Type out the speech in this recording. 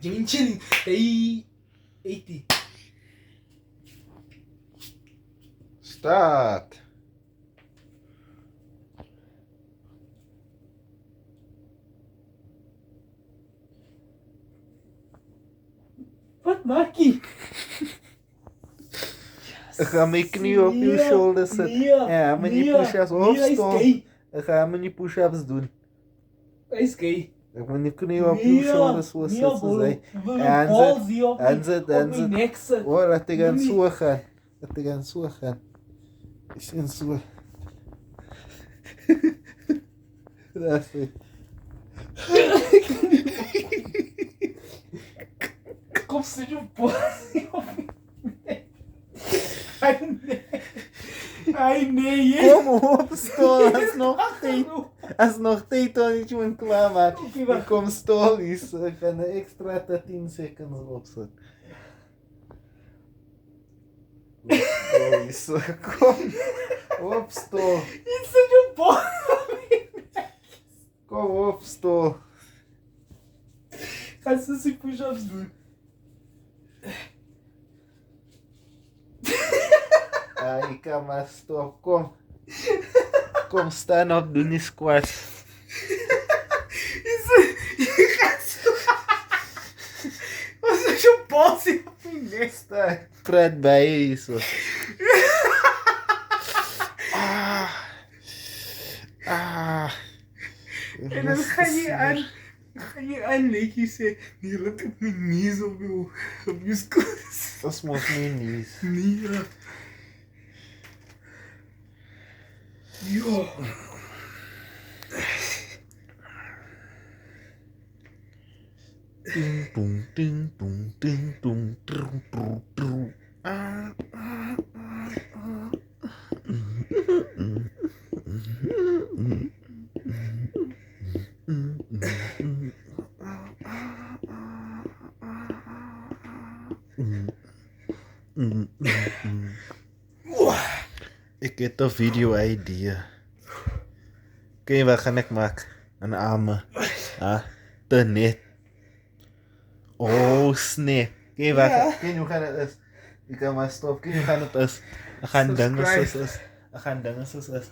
Dimensioning. Hey, 80. Start. Wat maak jy? Ek gaan my knie op jou shoulder sit. Ja, maar die push-ups opstaan. Ek gaan my push-ups doen. Hy is gay. Ek moet nie knie op jou shoulder so sit soos hy. En sit. Oh, laat ek gaan so gaan. Laat ek gaan so gaan. Ek sien so. Dat is het. Kom sit jou bosie op my nek. Ai nee. Kom opstaan, as nog tyd tot jy moet klaar maak. Ek kom staan hier, ek gaan 'n extra 10 seconds opsit. So, kom opstaan. Jy sit jou bosie op my nek. Kom opstaan. Gaan sy push-ups doen. Ai, kan maar stop, kom. Kom staan op, doen die squats. Jy gaan so. Wat is jou bosie op my nek? Staan, praat by hier so. En dan gaan jy aan netjies sê, nee, laat ek my knees op jou skoot. Dat mos my knees. Nee. Jo. Ding dong ding dong ding dong drum drum drum. Ek het 'n video idee. Kyk wat gaan ek maak? 'n arme. Te net. Oh, snap. Kyk wat. Kyk hoe gaan dit is. Ek kan maar stop. Kyk hoe gaan dit is. Ek gaan dinge soos is.